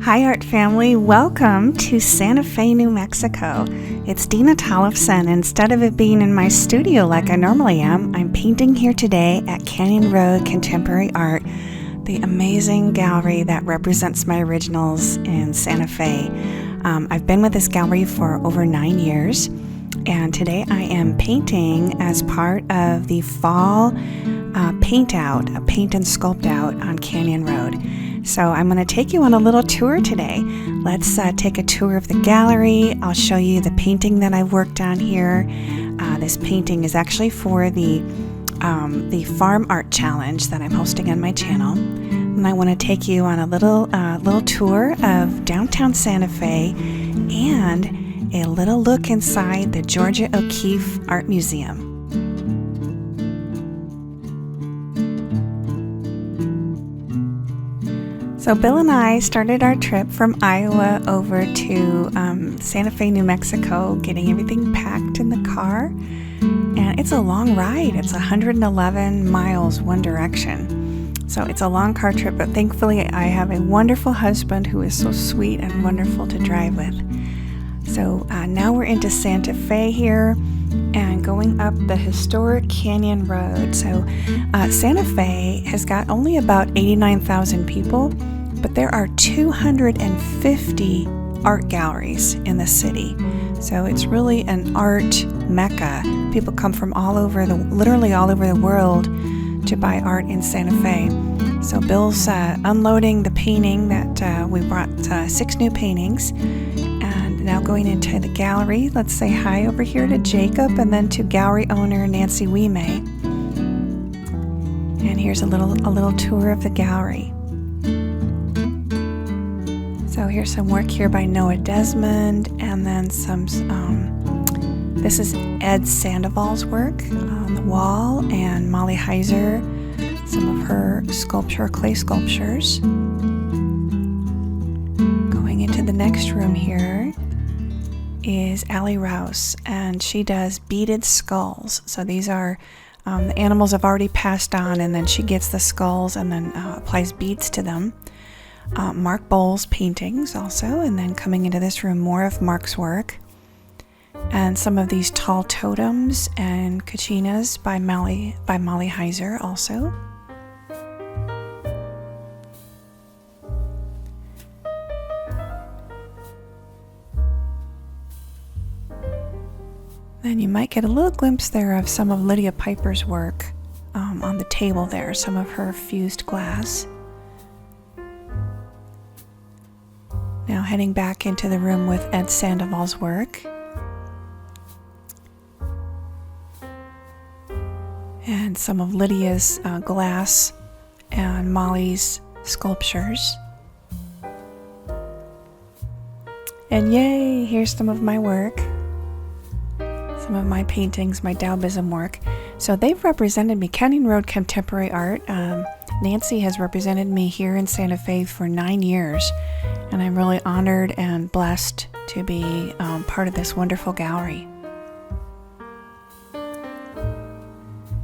Hi art family, welcome to Santa Fe, New Mexico. It's Dena Tollefson. Instead of it being in my studio like I normally am, I'm painting here today at Canyon Road Contemporary Art, the amazing gallery that represents my originals in Santa Fe. I've been with this gallery for over 9 years, and today I am painting as part of the fall paint out, a paint and sculpt out on Canyon Road. So I'm going to take you on a little tour today. Let's take a tour of the gallery. I'll show you the painting that I've worked on here. This painting is actually for the Farm Art Challenge that I'm hosting on my channel. And I want to take you on a little tour of downtown Santa Fe and a little look inside the Georgia O'Keeffe Art Museum. So Bill and I started our trip from Iowa over to Santa Fe, New Mexico, getting everything packed in the car. And it's a long ride. It's 111 miles one direction. So it's a long car trip, but thankfully I have a wonderful husband who is so sweet and wonderful to drive with. So now we're into Santa Fe here and going up the historic Canyon Road. So Santa Fe has got only about 89,000 people, but there are 250 art galleries in the city. So it's really an art mecca. People come from literally all over the world to buy art in Santa Fe. So Bill's unloading the painting that we brought 6 new paintings. Now going into the gallery, let's say hi over here to Jacob and then to gallery owner Nancy Weemay. And here's a little tour of the gallery. So here's some work here by Noah Desmond, and then some, this is Ed Sandoval's work on the wall, and Molly Heiser, some of her clay sculptures. Going into the next room here is Allie Rouse, and she does beaded skulls. So these are the animals have already passed on, and then she gets the skulls and then applies beads to them. Mark Bowles paintings also, and then coming into this room, more of Mark's work, and some of these tall totems and kachinas by Molly Heiser also. Then you might get a little glimpse there of some of Lydia Piper's work on the table there, some of her fused glass. Now heading back into the room with Ed Sandoval's work. And some of Lydia's glass and Molly's sculptures. And yay, here's some of my work. Some of my paintings, my Taoism work. So they've represented me, Canyon Road Contemporary Art. Nancy has represented me here in Santa Fe for 9 years, and I'm really honored and blessed to be part of this wonderful gallery.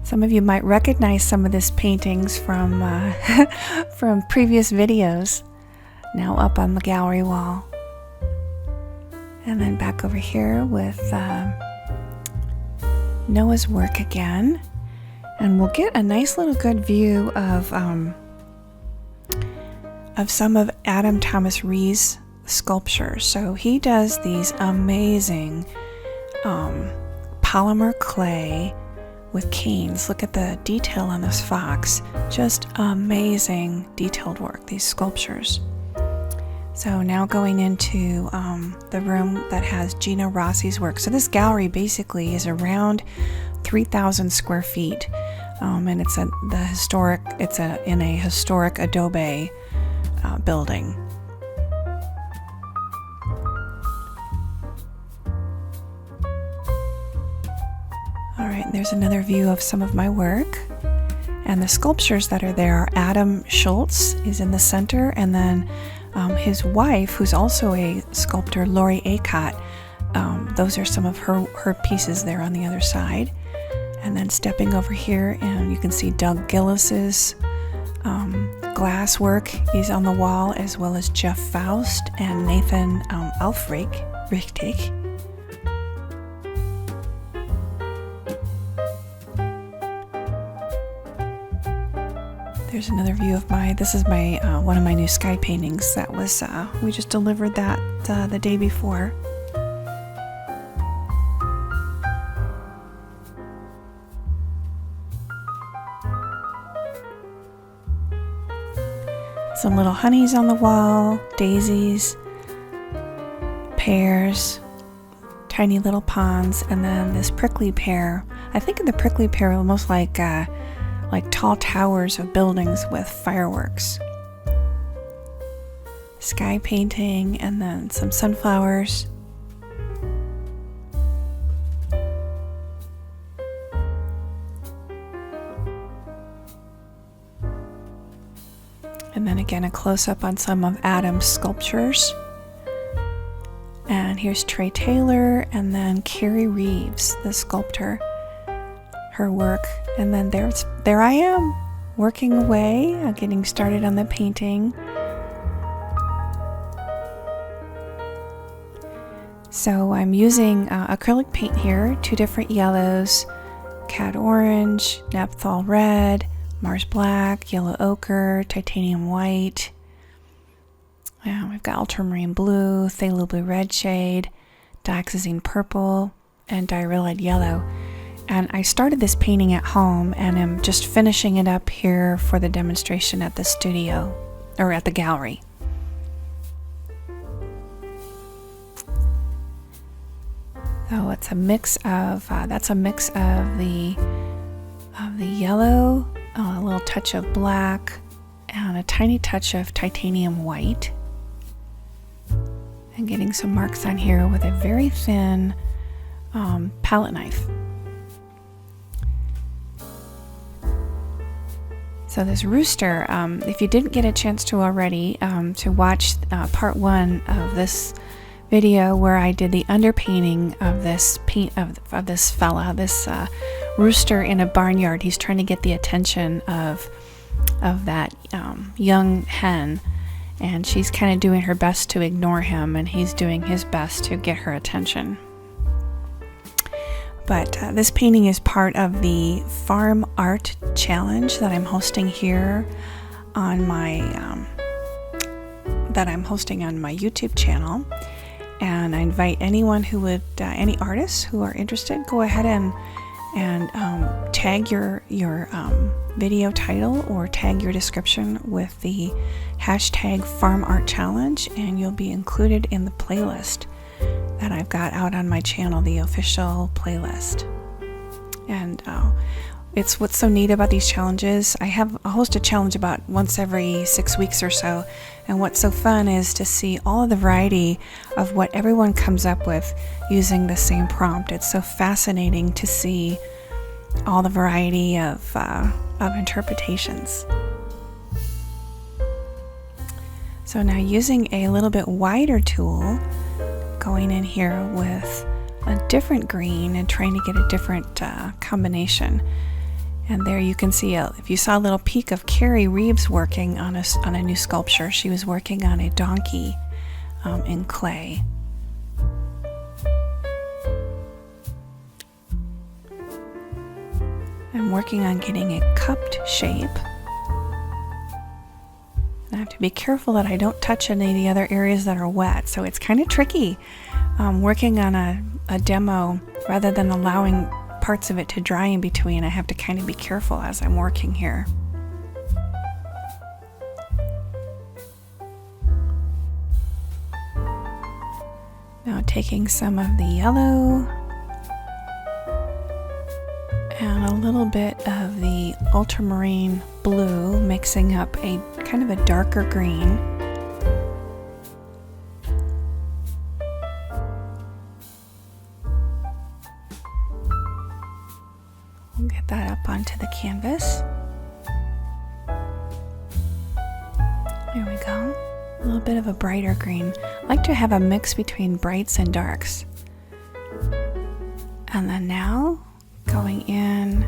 Some of you might recognize some of these paintings from from previous videos, now up on the gallery wall. And then back over here with Noah's work again, and we'll get a nice little good view of some of Adam Thomas Rees' sculptures. So he does these amazing polymer clay with canes. Look at the detail on this fox, just amazing detailed work, these sculptures. So now going into the room that has Gina Rossi's work. So this gallery basically is around 3,000 square feet, and it's in a historic adobe building. All right, there's another view of some of my work, and the sculptures that are there are Adam Schultz is in the center, and then his wife, who's also a sculptor, Lori Acott. Those are some of her pieces there on the other side. And then stepping over here, and you can see Doug Gillis's glass work is on the wall, as well as Jeff Faust and Nathan Richtig. There's another view of this is my one of my new sky paintings that was, we just delivered that the day before. Some little honeys on the wall, daisies, pears, tiny little ponds, and then this prickly pear. I think the prickly pear are almost like tall towers of buildings with fireworks. Sky painting, and then some sunflowers. And then again, a close-up on some of Adam's sculptures. And here's Trey Taylor, and then Carrie Reeves, the sculptor, her work. And then there I am, working away, getting started on the painting. So I'm using acrylic paint here, 2 different yellows, cad orange, naphthol red, Mars black, yellow ochre, titanium white. We've got ultramarine blue, phthalo blue red shade, dioxazine purple, and diarrhea yellow. And I started this painting at home, and I'm just finishing it up here for the demonstration at the studio, or at the gallery. So it's a mix of, that's a mix of the yellow, a little touch of black, and a tiny touch of titanium white. And getting some marks on here with a very thin palette knife. So this rooster, if you didn't get a chance to already, to watch part 1 of this video where I did the underpainting of this of this fella, this rooster in a barnyard. He's trying to get the attention of that young hen, and she's kind of doing her best to ignore him, and he's doing his best to get her attention. But this painting is part of the Farm Art Challenge that I'm hosting here on my YouTube channel. And I invite anyone who would, any artists who are interested, go ahead and tag your video title or tag your description with the hashtag Farm Art Challenge, and you'll be included in the playlist that I've got out on my channel, the official playlist. And it's what's so neat about these challenges. I host a challenge about once every 6 weeks or so, and what's so fun is to see all of the variety of what everyone comes up with using the same prompt. It's so fascinating to see all the variety of interpretations. So now, using a little bit wider tool, going in here with a different green and trying to get a different combination. And there you can see, if you saw a little peek of Carrie Reeves working on a new sculpture. She was working on a donkey in clay. I'm working on getting a cupped shape. I have to be careful that I don't touch any of the other areas that are wet, so it's kind of tricky working on a demo rather than allowing parts of it to dry in between. I have to kind of be careful as I'm working here. Now taking some of the yellow and a little bit of the ultramarine blue, mixing up a kind of a darker green. We'll get that up onto the canvas. There we go. A little bit of a brighter green. I like to have a mix between brights and darks. And then now going in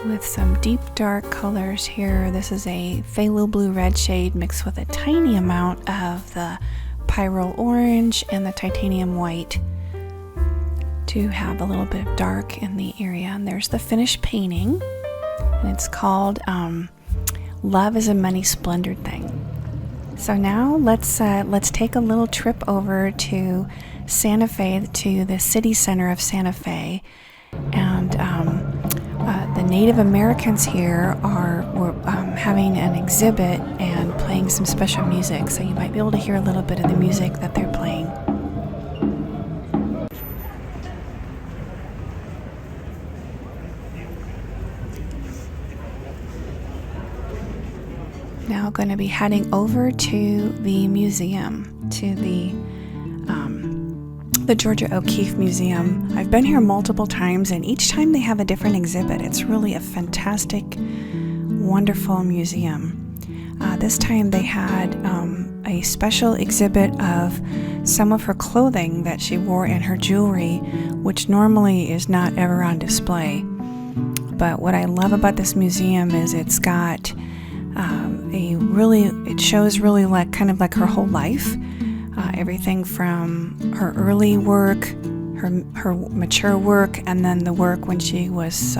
with some deep dark colors here. This is a phthalo blue red shade mixed with a tiny amount of the pyrrole orange and the titanium white to have a little bit of dark in the area. And there's the finished painting, and it's called Love is a Many Splendored Thing. So now let's take a little trip over to Santa Fe, to the city center of Santa Fe, and the Native Americans here were having an exhibit and playing some special music, so you might be able to hear a little bit of the music that they're playing. Now going to be heading over to the museum, to the Georgia O'Keeffe Museum. I've been here multiple times, and each time they have a different exhibit. It's really a fantastic, wonderful museum. This time they had a special exhibit of some of her clothing that she wore and her jewelry, which normally is not ever on display. But what I love about this museum is it's got it shows really like kind of like her whole life. Everything from her early work, her mature work, and then the work when she was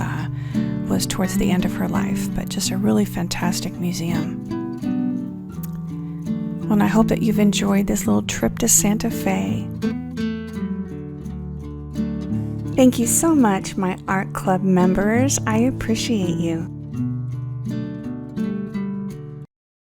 towards the end of her life. But just a really fantastic museum. Well, and I hope that you've enjoyed this little trip to Santa Fe. Thank you so much, my art club members. I appreciate you.